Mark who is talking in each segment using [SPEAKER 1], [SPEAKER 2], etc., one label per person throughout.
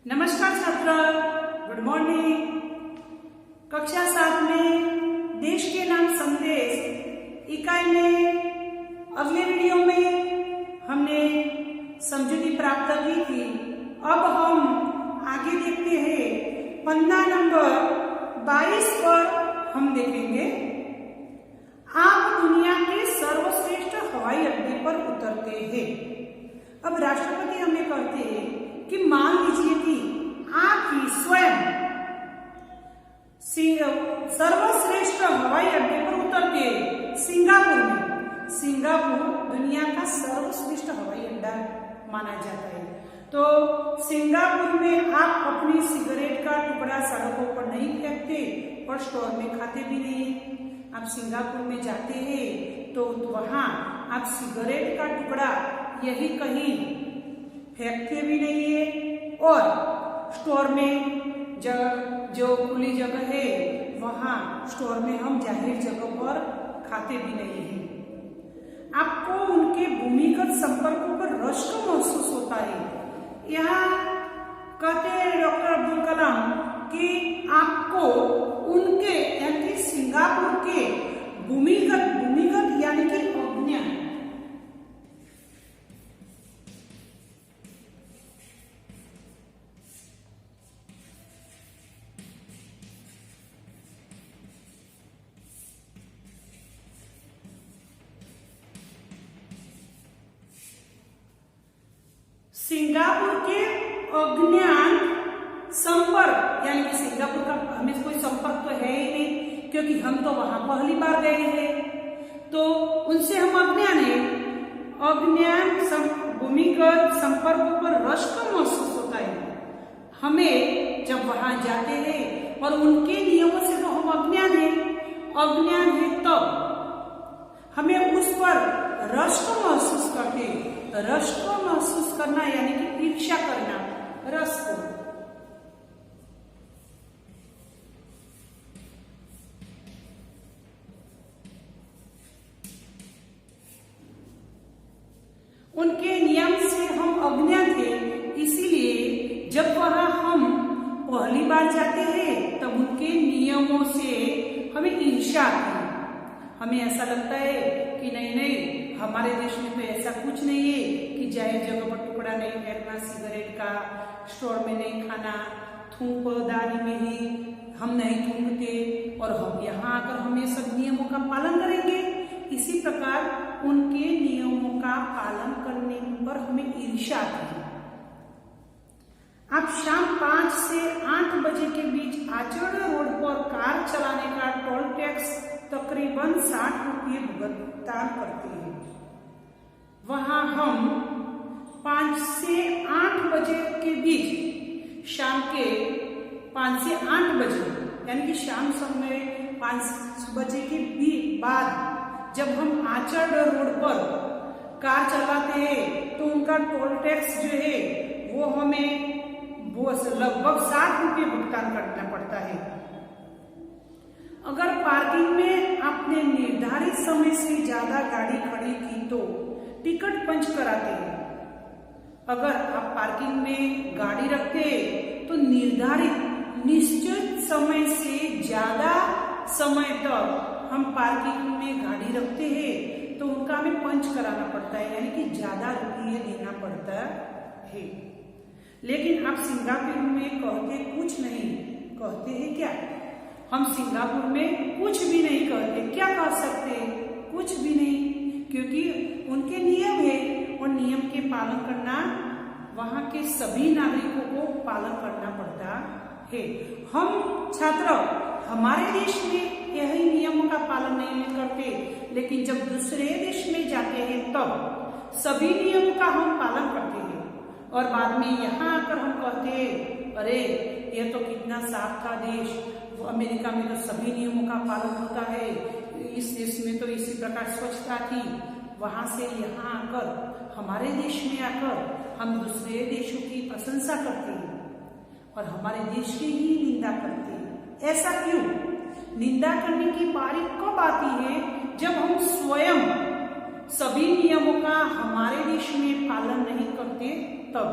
[SPEAKER 1] नमस्कार छात्र, good morning. कक्षा 7 में देश के नाम संदेश इकाई में अगले वीडियो में हमने समझूती प्राप्त की थी। अब हम आगे देखते हैं पन्ना नंबर 22 पर हम देखेंगे आप दुनिया के सर्वश्रेष्ठ हवाई अड्डे पर उतरते हैं। अब राष्ट्रपति हमें कहते हैं कि मान लीजिए कि आप ही स्वयं सर्वश्रेष्ठ हवाई अड्डे पर उतरते हैं सिंगापुर में। सिंगापुर दुनिया का सर्वश्रेष्ठ हवाई अड्डा माना जाता है। तो सिंगापुर में आप अपनी सिगरेट का टुकड़ा सड़कों पर नहीं फेंकते और स्टोर में खाते भी नहीं। आप सिंगापुर में जाते हैं तो वहां आप सिगरेट का टुकड़ा यही कहीं फेंकते भी नहीं है और स्टोर में जो खुली जगह है वहां स्टोर में हम जाहिर जगह पर खाते भी नहीं है। आपको उनके भूमिगत संपर्कों पर रश्क महसूस होता है। यहाँ कहते हैं डॉक्टर अब्दुल कलाम कि आपको उनके यानी सिंगापुर के भूमिगत यानी कि अज्ञान सिंगापुर के अज्ञान संपर्क यानी कि सिंगापुर का हमें कोई संपर्क तो है ही नहीं क्योंकि हम तो वहां पहली बार गए हैं, तो उनसे हम अज्ञान है। अज्ञान भूमिगत संपर्कों पर रश्क महसूस होता है। हमें जब वहां जाते हैं और उनके नियमों से तो हम अज्ञान है तब हमें उस पर रश्क महसूस करते हैं। रश्क महसूस करना यानी कि ईर्ष्या करना, रश्क। उनके नियम से हम अज्ञात थे, इसीलिए जब वहां हम पहली बार जाते हैं तब उनके नियमों से हमें ईर्ष्या आती है। हमें ऐसा लगता है कि नहीं हमारे देश में तो ऐसा कुछ नहीं है कि जाहिर जगह पर टुकड़ा नहीं फेंकना, सिगरेट का स्टोर में नहीं खाना, थूकदारी में ही हम नहीं थूकते और हम यहाँ आकर हम ये सब नियमों का पालन करेंगे। इसी प्रकार उनके नियमों का पालन करने पर हमें ईर्ष्या आती है। आप शाम 5 से 8 बजे के बीच आचरण रोड पर कार चलाने का टोल टैक्स तकरीबन 60 रुपये भुगतान करते हैं। वहां हम 5 से 8 बजे के बीच शाम के 5 से 8 बजे यानी कि शाम समय 5 बजे के बाद जब हम आचरण रोड पर कार चलाते हैं तो उनका टोल टैक्स जो है वो हमें लगभग 60 रुपये भुगतान करना पड़ता है। अगर पार्किंग में आपने निर्धारित समय से ज्यादा गाड़ी खड़ी की तो टिकट पंच कराते हैं। अगर आप पार्किंग में गाड़ी रखते तो निर्धारित निश्चित समय से ज्यादा समय तक हम पार्किंग में गाड़ी रखते हैं तो उनका हमें पंच कराना पड़ता है यानी कि ज्यादा रुपये देना पड़ता है। लेकिन आप सिंगापुर में कहते कुछ नहीं, कहते हैं क्या? हम सिंगापुर में कुछ भी नहीं कहते। क्या कह सकते? कुछ भी नहीं, क्योंकि उनके नियम है और नियम के पालन करना वहां के सभी नागरिकों को पालन करना पड़ता है। हम छात्र हमारे देश में यही नियमों का पालन नहीं करते, लेकिन जब दूसरे देश में जाते हैं तब सभी नियमों का हम पालन करते हैं और बाद में यहाँ आकर हम कहते हैं अरे ये तो कितना साफ था देश, अमेरिका में तो सभी नियमों का पालन होता है, इस देश में तो इसी प्रकार स्वच्छता थी। वहां से यहाँ आकर हमारे देश में आकर हम दूसरे देशों की प्रशंसा करते हैं और हमारे देश की ही निंदा करते हैं। ऐसा क्यों? निंदा करने की बारी कब आती है? जब हम स्वयं सभी नियमों का हमारे देश में पालन नहीं करते तब।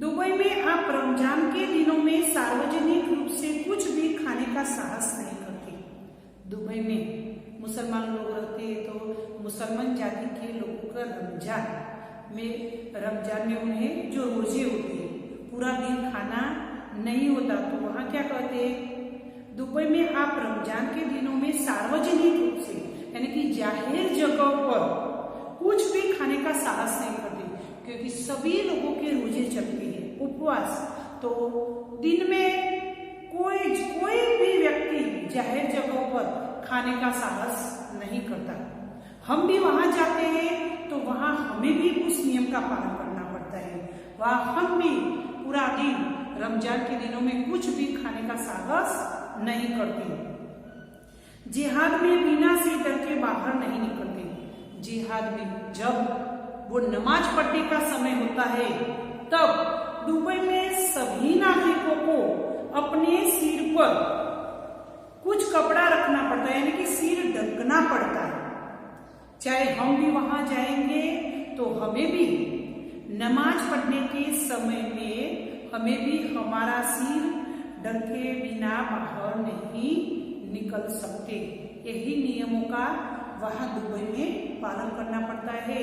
[SPEAKER 1] दुबई में आप रमजान के दिनों में सार्वजनिक रूप से कुछ भी खाने का साहस नहीं करते। दुबई में मुसलमान लोग रहते हैं, तो मुसलमान जाति के लोगों का रमजान में उन्हें जो रोजे होते हैं, पूरा दिन खाना नहीं होता, तो वहाँ क्या कहते हैं, दुबई में आप रमजान के दिनों में सार्वजनिक रूप से यानी कि जाहिर जगह पर कुछ भी खाने का साहस नहीं करते, क्योंकि सभी लोगों के रोजे चलते हैं, उपवास। तो दिन में कोई भी व्यक्ति जाहिर जगह पर खाने का साहस नहीं करता। हम भी वहां जाते हैं तो वहां हमें भी उस नियम का पालन करना पड़ता है। वहां हम भी पूरा दिन रमजान के दिनों में कुछ भी खाने का साहस नहीं करते। जिहाद में बिना से डर के बाहर नहीं निकलते। जिहाद में जब वो नमाज पढ़ने का समय होता है, तब दुबई में सभी नागरिकों को अपने सिर पर कुछ कपड़ा रखना पड़ता है, यानी कि सिर ढकना पड़ता है। चाहे हम भी वहां जाएंगे तो हमें भी नमाज पढ़ने के समय में हमें भी हमारा सिर ढके बिना बाहर नहीं निकल सकते। यही नियमों का वहां दुबई में पालन करना पड़ता है।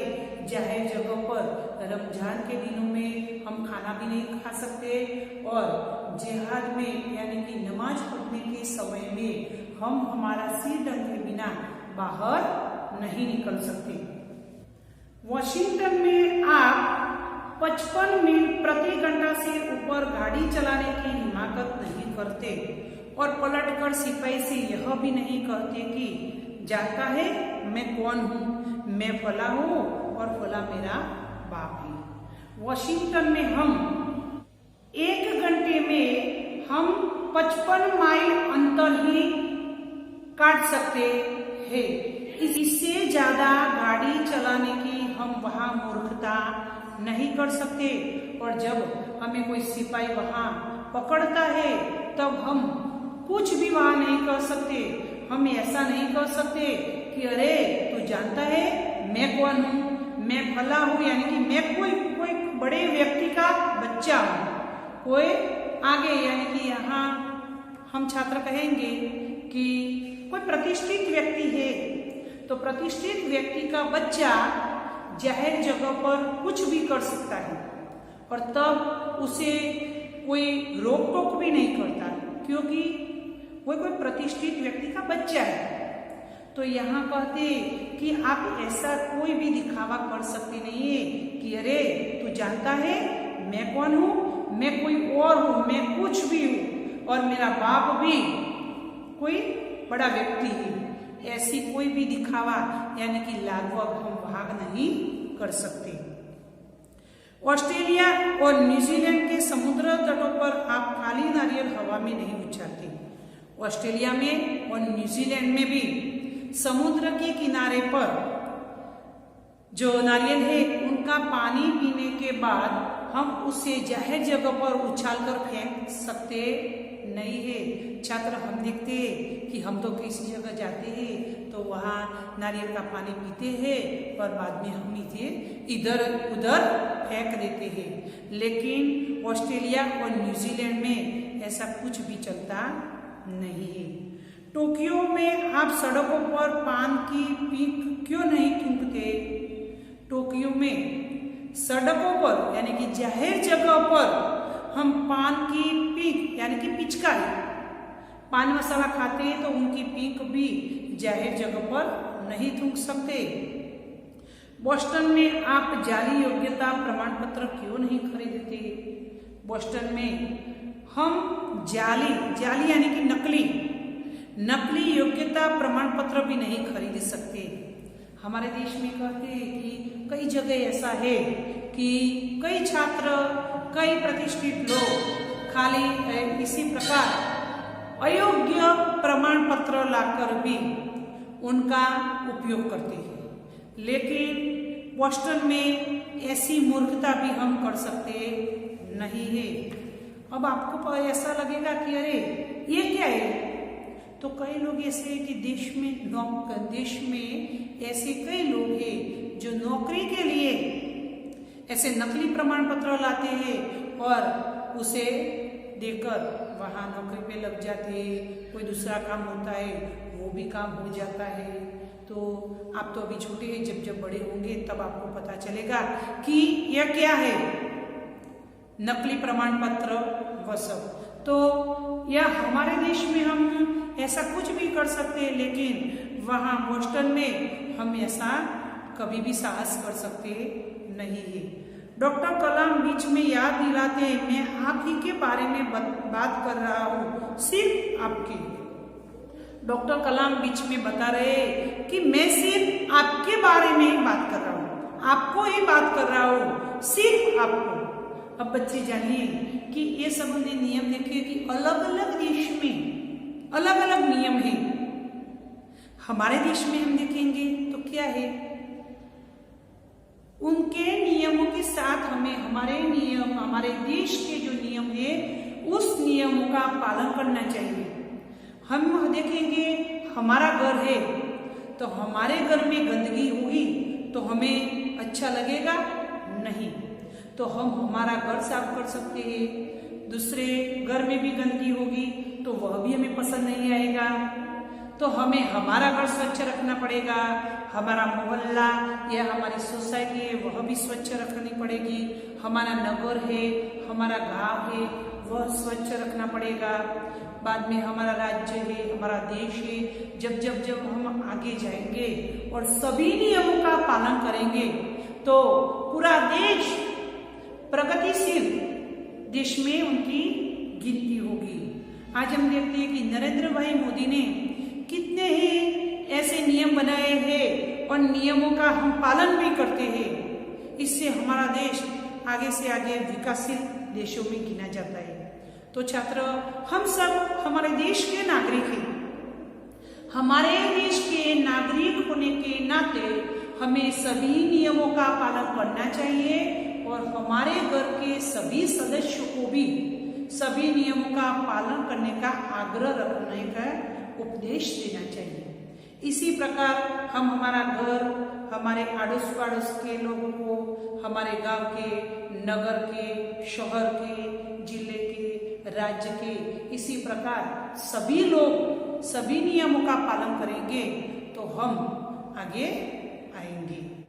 [SPEAKER 1] जाहिर जगह पर रमजान के दिनों में हम खाना भी नहीं खा सकते, और जिहाद में यानी कि नमाज पढ़ने के समय में हम हमारा सिर ढके बिना बाहर नहीं निकल सकते। वॉशिंगटन में आप 55 मील प्रति घंटा से ऊपर गाड़ी चलाने की हिमाकत नहीं करते, और पलटकर सिपाही से यह भी नहीं कहते कि जानता है मैं कौन हूँ, मैं फला हूँ और फला मेरा बाप है। वॉशिंगटन में हम 1 घंटे में हम 55 माइल अंतर ही काट सकते हैं। इससे ज्यादा गाड़ी चलाने की हम वहां मूर्खता नहीं कर सकते, और जब हमें कोई सिपाही वहां पकड़ता है तब हम कुछ भी वहां नहीं कर सकते। हम ऐसा नहीं कर सकते कि अरे तू जानता है मैं कौन हूँ, मैं फला हूँ, यानी कि मैं कोई बड़े व्यक्ति का बच्चा हूँ, कोई आगे, यानी कि यहाँ हम छात्र कहेंगे कि कोई प्रतिष्ठित व्यक्ति है, तो प्रतिष्ठित व्यक्ति का बच्चा जाहिर जगह पर कुछ भी कर सकता है, और तब उसे कोई रोक टोक भी नहीं करता, क्योंकि कोई प्रतिष्ठित व्यक्ति का बच्चा है। तो यहाँ कहते कि आप ऐसा कोई भी दिखावा कर सकते नहीं है कि अरे तू जानता है मैं कौन हूँ, मैं कोई और हूँ, मैं कुछ भी हूँ, और मेरा बाप भी कोई बड़ा व्यक्ति है। ऐसी कोई भी दिखावा यानी कि लागवग हम वहां नहीं कर सकते। ऑस्ट्रेलिया और न्यूजीलैंड के समुद्र तटों पर आप काली नारियल हवा में नहीं उछालते। ऑस्ट्रेलिया में और न्यूजीलैंड में भी समुद्र के किनारे पर जो नारियल है उनका पानी पीने के बाद हम उसे जाहिर जगह पर उछालकर फेंक सकते नहीं है। छात्र हम देखते हैं कि हम तो किसी जगह जाते हैं तो वहाँ नारियल का पानी पीते हैं और बाद में हम इसे इधर उधर फेंक देते हैं, लेकिन ऑस्ट्रेलिया और न्यूजीलैंड में ऐसा कुछ भी चलता नहीं है। टोक्यो में आप सड़कों पर पान की पीक क्यों नहीं थूकते? टोक्यो में सड़कों पर यानी कि जाहिर जगह पर हम पान की पीक यानी कि पिचकारी, पान मसाला खाते हैं तो उनकी पीक भी जाहिर जगह पर नहीं थूक सकते। बोस्टन में आप जाली योग्यता प्रमाण पत्र क्यों नहीं खरीदते? बोस्टन में हम जाली यानी कि नकली योग्यता प्रमाण पत्र भी नहीं खरीद सकते। हमारे देश में कहते हैं कि कई जगह ऐसा है कि कई छात्र, कई प्रतिष्ठित लोग खाली इसी प्रकार अयोग्य प्रमाण पत्र लाकर भी उनका उपयोग करते हैं, लेकिन बोस्टन में ऐसी मूर्खता भी हम कर सकते नहीं है। अब आपको ऐसा लगेगा कि अरे ये क्या है, तो कई लोग ऐसे कि देश में ऐसे कई लोग हैं जो नौकरी के लिए ऐसे नकली प्रमाण पत्र लाते हैं और उसे देकर वहाँ नौकरी पे लग जाते हैं, कोई दूसरा काम होता है वो भी काम हो जाता है। तो आप तो अभी छोटे हैं, जब जब बड़े होंगे तब आपको पता चलेगा कि यह क्या है, नकली प्रमाण पत्र व सब। तो यह हमारे देश में हम ऐसा कुछ भी कर सकते हैं, लेकिन वहाँ बोस्टन में हम ऐसा कभी भी साहस कर सकते नहीं है। डॉक्टर कलाम बीच में याद दिलाते हैं, मैं आप ही के बारे में बात कर रहा हूँ, सिर्फ आपके। डॉक्टर कलाम बीच में बता रहे कि मैं सिर्फ आपके बारे में ही बात कर रहा हूँ, आपको ही बात कर रहा हूँ, सिर्फ आपको। अब बच्चे जानिए कि ये संबंधी नियम देखिए कि अलग अलग देश में अलग अलग नियम है। हमारे देश में हम देखेंगे तो क्या है, उनके नियमों के साथ हमें हमारे नियम, हमारे देश के जो नियम है उस नियमों का पालन करना चाहिए। हम देखेंगे हमारा घर है तो हमारे घर में गंदगी होगी तो हमें अच्छा लगेगा नहीं, तो हम हमारा घर साफ कर सकते हैं। दूसरे घर में भी गंदगी होगी तो वह भी हमें पसंद नहीं आएगा, तो हमें हमारा घर स्वच्छ रखना पड़ेगा। हमारा मोहल्ला या हमारी सोसाइटी है वह भी स्वच्छ रखनी पड़ेगी। हमारा नगर है, हमारा गांव है, वह स्वच्छ रखना पड़ेगा। बाद में हमारा राज्य है, हमारा देश है। जब जब जब हम आगे जाएंगे और सभी नियमों का पालन करेंगे तो पूरा देश प्रगतिशील देश में उनकी गिनती होगी। आज हम देखते हैं कि नरेंद्र भाई मोदी ने कितने ही ऐसे नियम बनाए हैं और नियमों का हम पालन भी करते हैं। इससे हमारा देश आगे से आगे विकासशील देशों में गिना जाता है। तो छात्र, हम सब हमारे देश के नागरिक हैं। हमारे देश के नागरिक होने के नाते हमें सभी नियमों का पालन करना चाहिए और हमारे घर के सभी सदस्यों को भी सभी नियमों का पालन करने का आग्रह रखने का उपदेश देना चाहिए। इसी प्रकार हम हमारा घर, हमारे आड़ोस पड़ोस के लोगों को, हमारे गांव के, नगर के, शहर के, जिले के, राज्य के, इसी प्रकार सभी लोग सभी नियमों का पालन करेंगे तो हम आगे आएंगे।